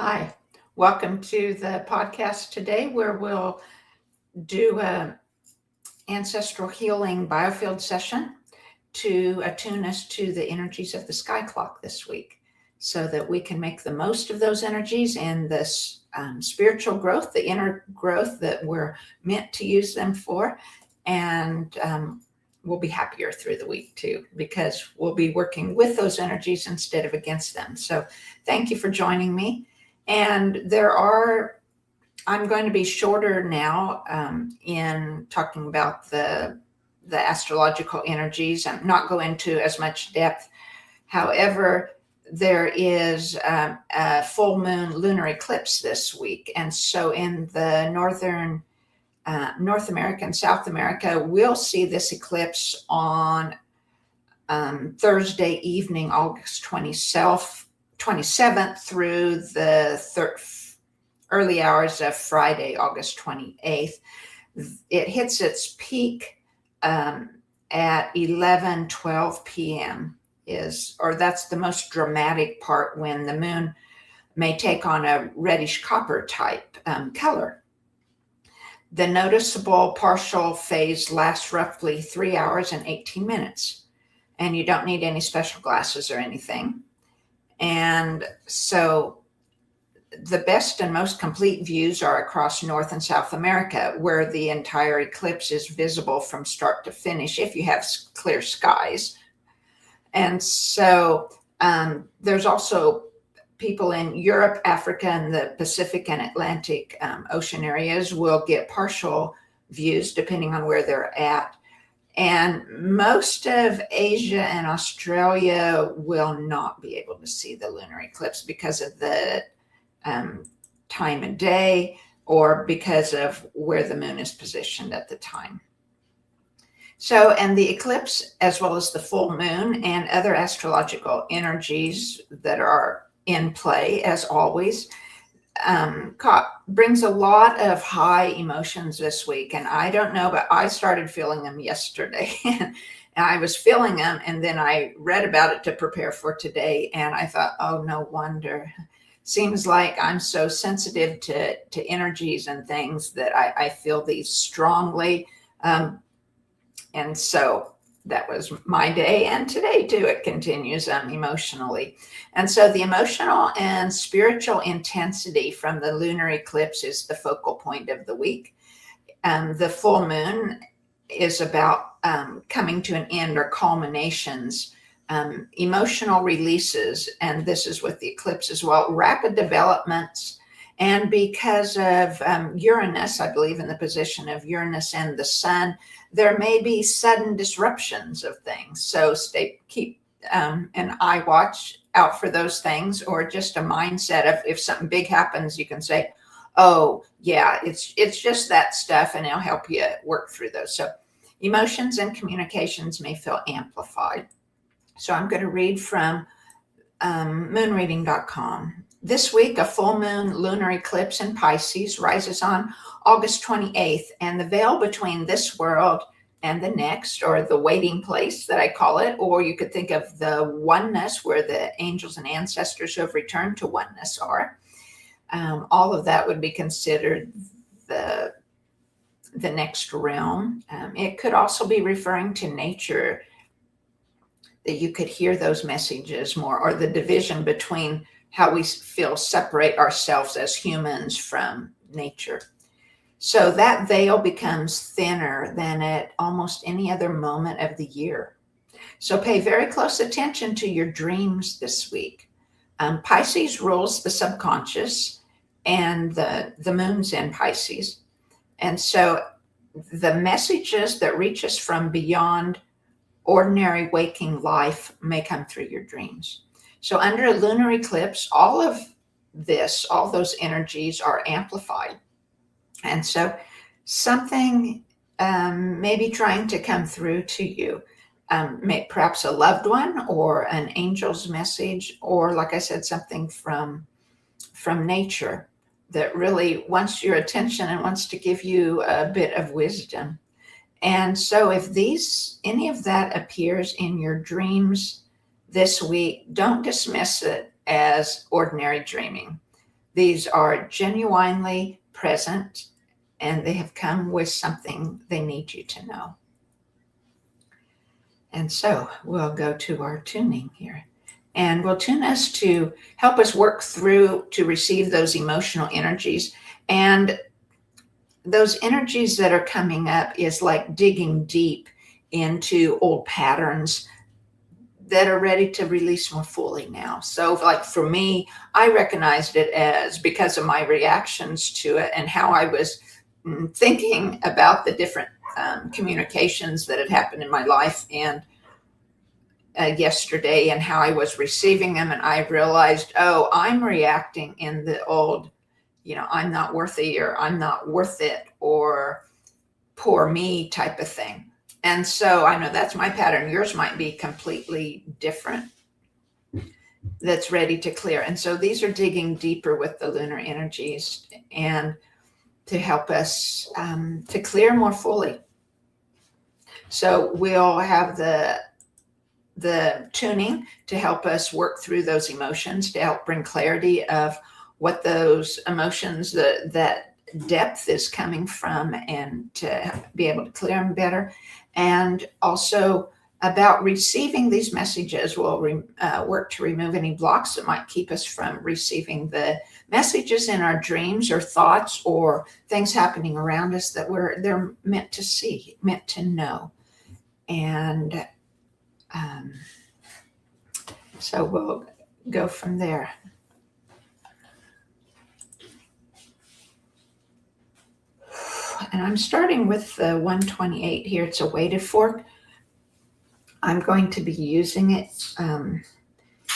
Hi, welcome to the podcast today where we'll do a ancestral healing biofield session to attune us to the energies of the sky clock this week so that we can make the most of those energies and this spiritual growth, the inner growth that we're meant to use them for. And we'll be happier through the week too, because we'll be working with those energies instead of against them. So thank you for joining me. And I'm going to be shorter now in talking about the astrological energies. I'm not going into as much depth. However, there is a full moon lunar eclipse this week. And so in the northern North America and South America, we'll see this eclipse on Thursday evening, August 27th through the early hours of Friday, August 28th. It hits its peak at 11:12 p.m. That's the most dramatic part, when the moon may take on a reddish copper type color. The noticeable partial phase lasts roughly 3 hours and 18 minutes, and you don't need any special glasses or anything. And so the best and most complete views are across North and South America, where the entire eclipse is visible from start to finish if you have clear skies. And so there's also people in Europe, Africa, and the Pacific and Atlantic Ocean areas will get partial views depending on where they're at. And most of Asia and Australia will not be able to see the lunar eclipse because of the time of day, or because of where the moon is positioned at the time. So, and the eclipse, as well as the full moon and other astrological energies that are in play, as always, brings a lot of high emotions this week. And I don't know, but I started feeling them yesterday. And I was feeling them, and then I read about it to prepare for today, and I thought, oh, no wonder. Seems like I'm so sensitive to energies and things that I feel these strongly. And so that was my day, and today too it continues emotionally. And so the emotional and spiritual intensity from the lunar eclipse is the focal point of the week. The full moon is about coming to an end, or culminations, emotional releases, and this is with the eclipse as well, rapid developments. And because of Uranus, I believe in the position of Uranus and the sun, there may be sudden disruptions of things. So keep an eye watch out for those things, or just a mindset of, if something big happens, you can say, oh yeah, it's just that stuff, and it'll help you work through those. So emotions and communications may feel amplified. So I'm going to read from moonreading.com. This week, a full moon lunar eclipse in Pisces rises on August 28th, and the veil between this world and the next, or the waiting place that I call it, or you could think of the oneness where the angels and ancestors who have returned to oneness are. All of that would be considered the next realm. It could also be referring to nature, that you could hear those messages more, or the division between how we separate ourselves as humans from nature. So that veil becomes thinner than at almost any other moment of the year. So pay very close attention to your dreams this week. Pisces rules the subconscious, and the moon's in Pisces. And so the messages that reach us from beyond ordinary waking life may come through your dreams. So under a lunar eclipse, all those energies are amplified. And so something may be trying to come through to you, perhaps a loved one, or an angel's message, or, like I said, something from nature that really wants your attention and wants to give you a bit of wisdom. And so if any of that appears in your dreams this week, don't dismiss it as ordinary dreaming. These are genuinely present, and they have come with something they need you to know. And so we'll go to our tuning here. And we'll tune us to help us work through to receive those emotional energies. And those energies that are coming up is like digging deep into old patterns that are ready to release more fully now. So like for me, I recognized it as because of my reactions to it and how I was thinking about the different communications that had happened in my life and yesterday and how I was receiving them. And I realized, oh, I'm reacting in the old, I'm not worthy or I'm not worth it or poor me type of thing. And so I know that's my pattern. Yours might be completely different. That's ready to clear. And so these are digging deeper with the lunar energies and to help us to clear more fully. So we'll have the tuning to help us work through those emotions, to help bring clarity of what those emotions, that depth is coming from, and to be able to clear them better. And also about receiving these messages, we'll work to remove any blocks that might keep us from receiving the messages in our dreams or thoughts or things happening around us that they're meant to see, meant to know. And so we'll go from there. And I'm starting with the 128 here. It's a weighted fork. I'm going to be using it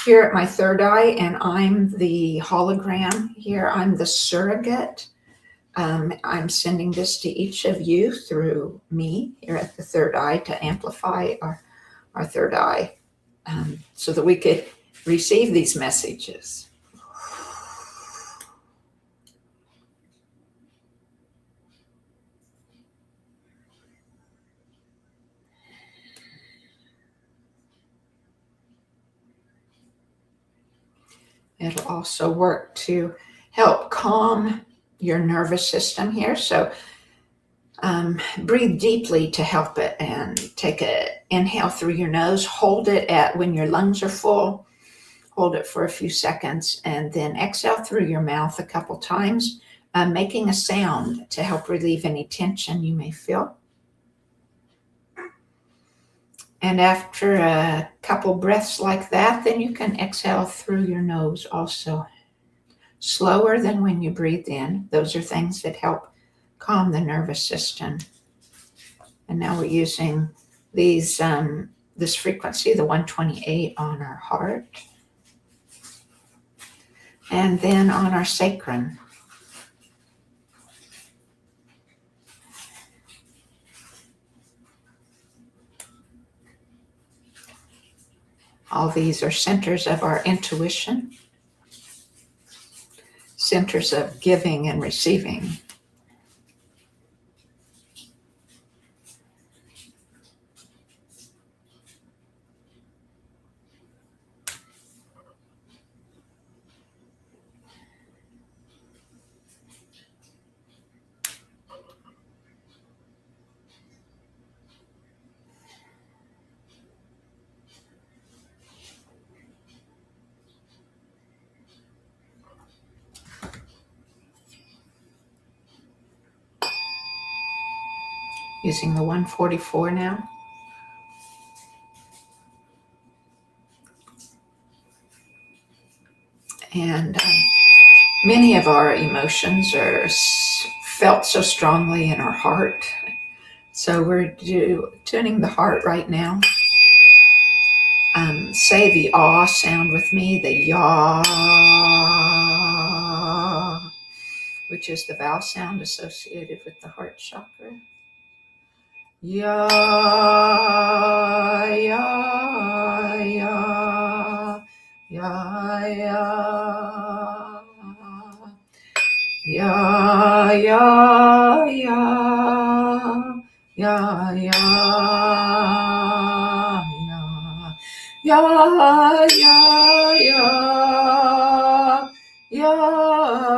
here at my third eye, and I'm the hologram here. I'm the surrogate. I'm sending this to each of you through me here at the third eye to amplify our third eye so that we could receive these messages. It'll also work to help calm your nervous system here. So breathe deeply to help it, and take an inhale through your nose. Hold it at when your lungs are full. Hold it for a few seconds, and then exhale through your mouth a couple times, making a sound to help relieve any tension you may feel. And after a couple breaths like that, then you can exhale through your nose also. Slower than when you breathe in. Those are things that help calm the nervous system. And now we're using this frequency, the 128, on our heart. And then on our sacrum. All these are centers of our intuition, centers of giving and receiving. Using the 144 now. And many of our emotions are felt so strongly in our heart. So we're tuning the heart right now. Say the ah sound with me, the ya, which is the vowel sound associated with the heart chakra. Ya, ya, ya, ya, ya. Ya, ya, ya, ya, ya, ya, ya, ya, ya, ya,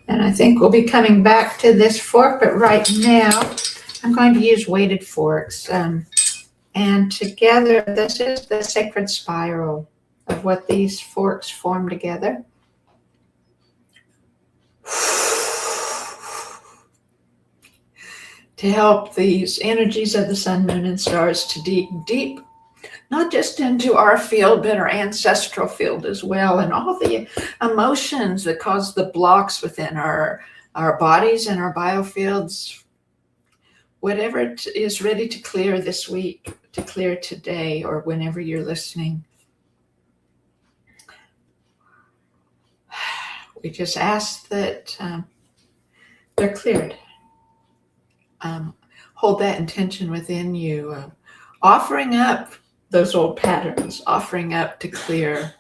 And I think we'll be coming back to this fork, but right now I'm going to use weighted forks. And together, this is the sacred spiral of what these forks form together. To help these energies of the sun, moon, and stars to dig deep, not just into our field, but our ancestral field as well, and all the emotions that cause the blocks within our bodies and our biofields. Whatever it is ready to clear this week, to clear today, or whenever you're listening. We just ask that they're cleared. Hold that intention within you, offering up those old patterns, offering up to clear,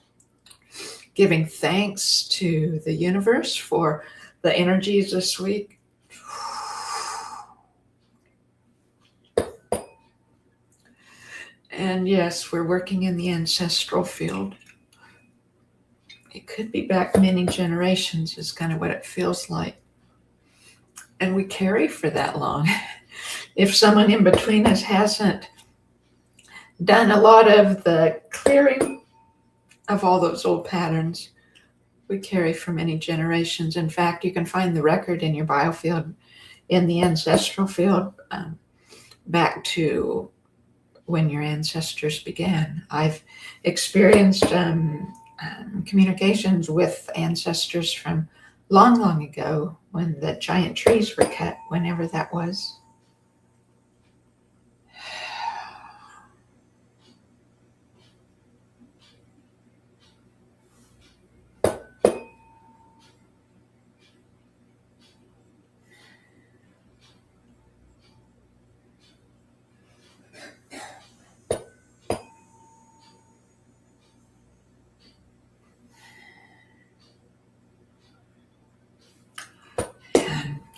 giving thanks to the universe for the energies this week. And yes, we're working in the ancestral field. It could be back many generations is kind of what it feels like. And we carry for that long. If someone in between us hasn't done a lot of the clearing of all those old patterns, we carry for many generations. In fact, you can find the record in your biofield, in the ancestral field, back to when your ancestors began. I've experienced communications with ancestors from long, long ago when the giant trees were cut, whenever that was.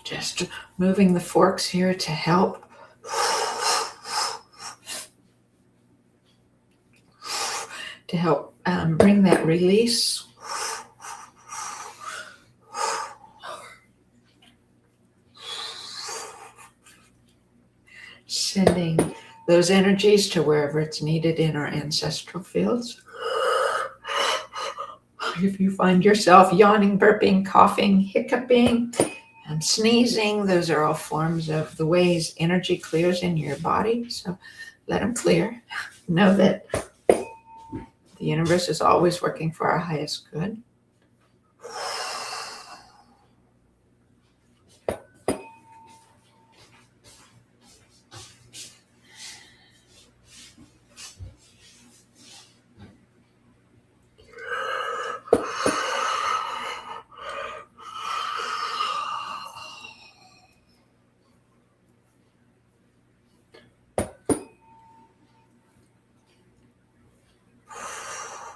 Just moving the forks here to help. To help bring that release. Sending those energies to wherever it's needed in our ancestral fields. If you find yourself yawning, burping, coughing, hiccuping, and sneezing, those are all forms of the ways energy clears in your body. So let them clear. Know that the universe is always working for our highest good.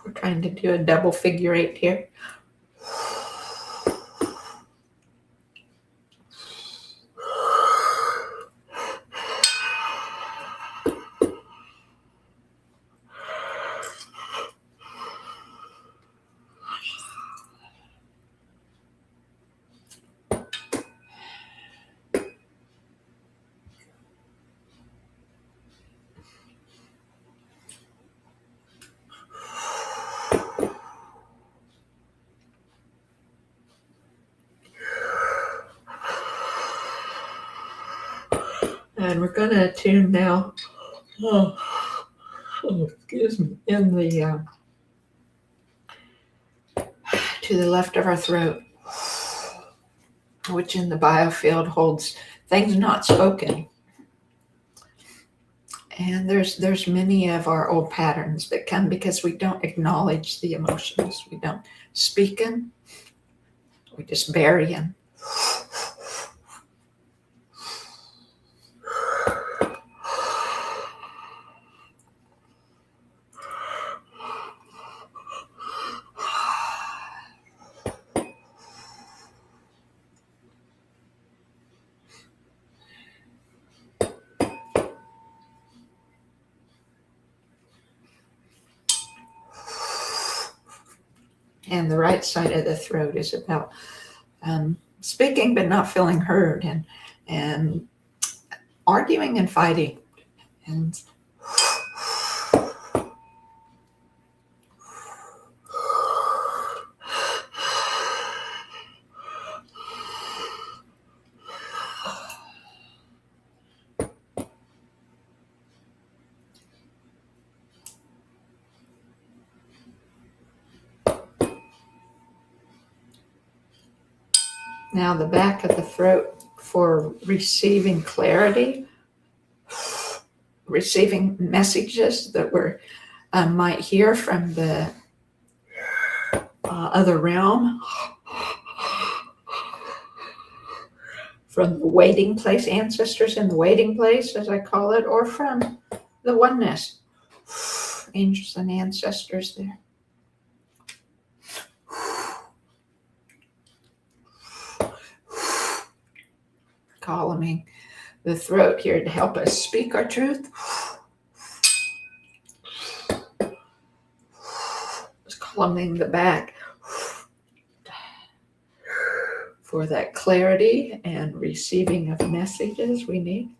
We're trying to do a double figure 8 here. And we're going to attune now, excuse me, in the to the left of our throat, which in the biofield holds things not spoken. And there's many of our old patterns that come because we don't acknowledge the emotions. We don't speak them. We just bury them. And the right side of the throat is about speaking but not feeling heard, and arguing and fighting. And now the back of the throat for receiving clarity, receiving messages that we might hear from the other realm, from the waiting place, ancestors in the waiting place, as I call it, or from the oneness, angels and ancestors there. Calming the throat here to help us speak our truth. Just calming the back for that clarity and receiving of messages we need.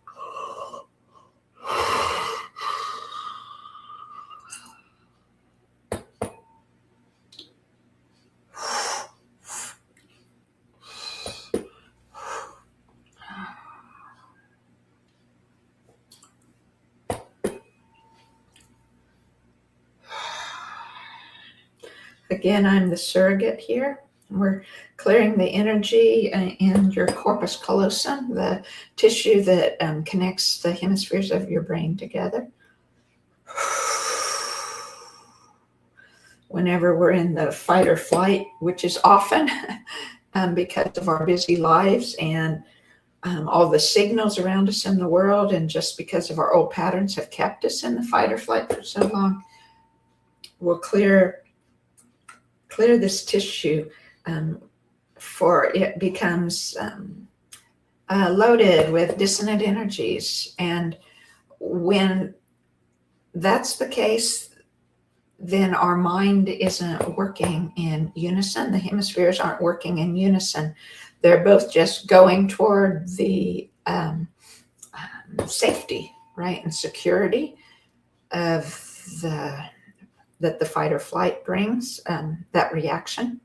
Again, I'm the surrogate here. We're clearing the energy in your corpus callosum, the tissue that connects the hemispheres of your brain together. Whenever we're in the fight or flight, which is often because of our busy lives and all the signals around us in the world, and just because of our old patterns have kept us in the fight or flight for so long, we'll clear this tissue for it becomes loaded with dissonant energies. And when that's the case, then our mind isn't working in unison. The hemispheres aren't working in unison. They're both just going toward the safety, right, and security of that the fight or flight brings, that reaction.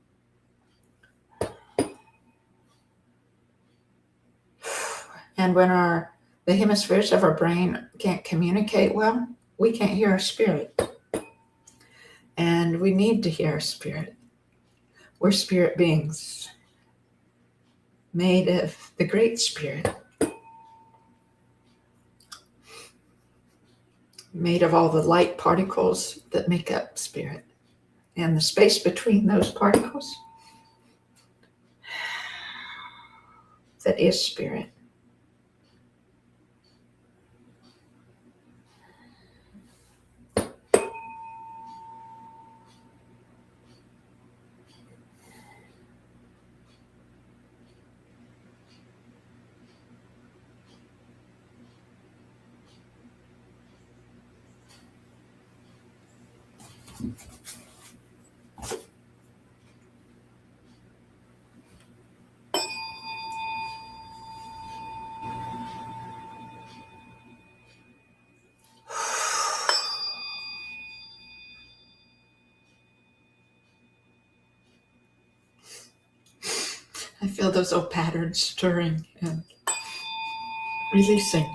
And when the hemispheres of our brain can't communicate well, we can't hear our spirit. And we need to hear our spirit. We're spirit beings made of the Great Spirit, made of all the light particles that make up spirit, and the space between those particles that is spirit. I feel those old patterns stirring and releasing.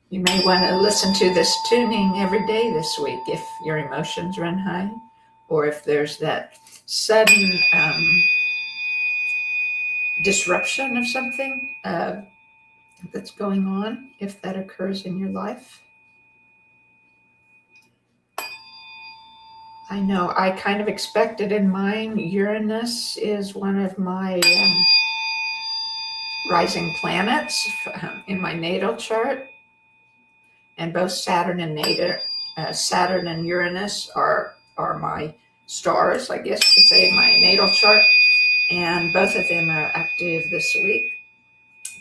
You may want to listen to this tuning every day this week if your emotions run high, or if there's that sudden disruption of something that's going on, if that occurs in your life. I know I kind of expected in mine. Uranus is one of my rising planets in my natal chart, and both Saturn and Uranus are my stars, I guess you could say, in my natal chart, and both of them are active this week.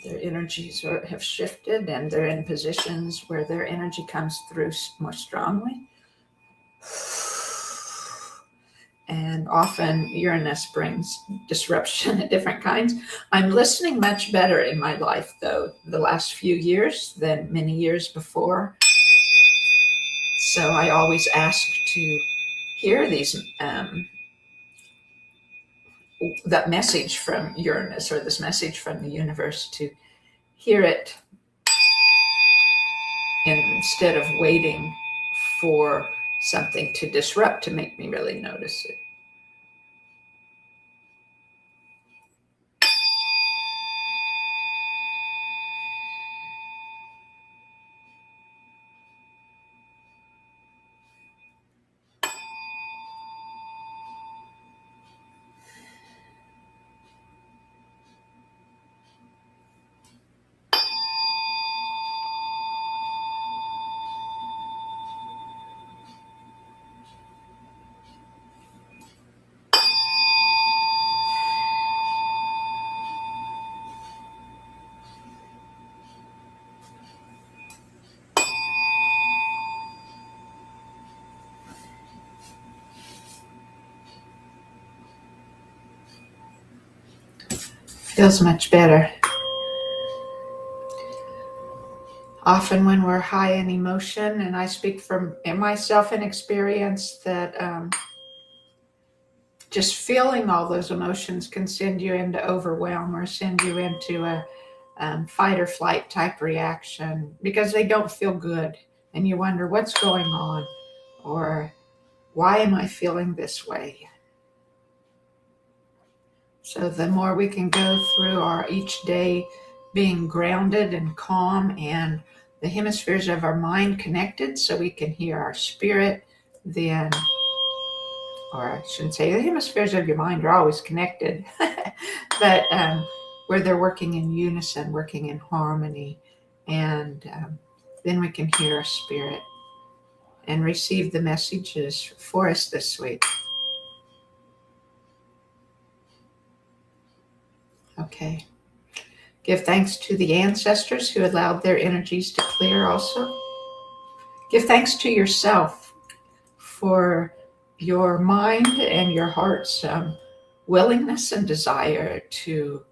Their energies have shifted, and they're in positions where their energy comes through more strongly. And often Uranus brings disruption of different kinds. I'm listening much better in my life, though, the last few years than many years before. So I always ask to hear that message from Uranus, or this message from the universe, to hear it instead of waiting for something to disrupt to make me really notice it. Feels much better. Often when we're high in emotion, and I speak from myself in experience, that just feeling all those emotions can send you into overwhelm, or send you into a fight or flight type reaction, because they don't feel good. And you wonder what's going on, or why am I feeling this way? So the more we can go through our each day being grounded and calm, and the hemispheres of our mind connected, so we can hear our spirit, then, or I shouldn't say the hemispheres of your mind are always connected, but where they're working in unison, working in harmony, and then we can hear our spirit and receive the messages for us this week. Okay. Give thanks to the ancestors who allowed their energies to clear also. Give thanks to yourself for your mind and your heart's willingness and desire to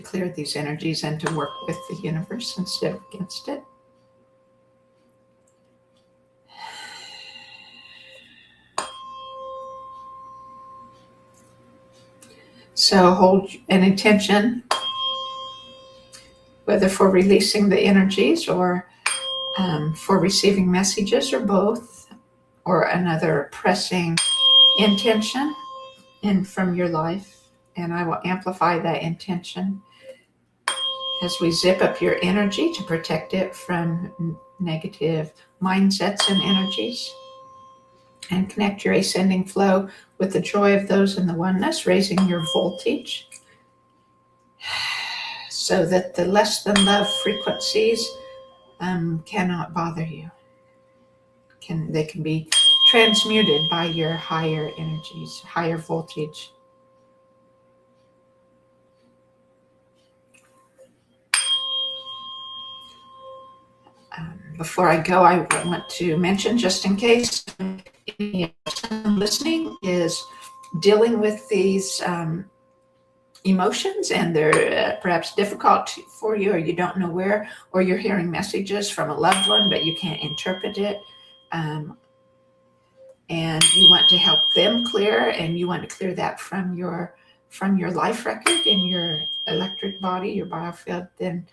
clear these energies and to work with the universe instead of against it. So hold an intention, whether for releasing the energies, or for receiving messages, or both, or another pressing intention from your life. And I will amplify that intention as we zip up your energy to protect it from negative mindsets and energies, and connect your ascending flow with the joy of those in the oneness, raising your voltage so that the less than love frequencies cannot bother you. They can be transmuted by your higher energies, higher voltage. Before I go, I want to mention, just in case any listening is dealing with these emotions and they're perhaps difficult for you, or you don't know where, or you're hearing messages from a loved one, but you can't interpret it. And you want to help them clear, and you want to clear that from your life record in your electric body, your biofield, then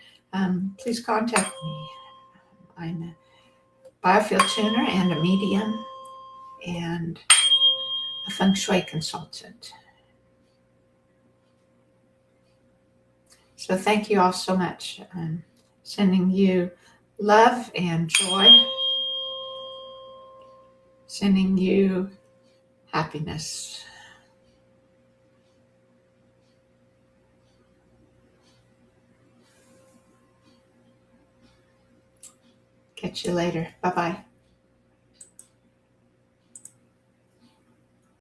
please contact me. I'm a biofield tuner and a medium and a Feng Shui consultant. So thank you all so much. I'm sending you love and joy, sending you happiness. Catch you later. Bye-bye.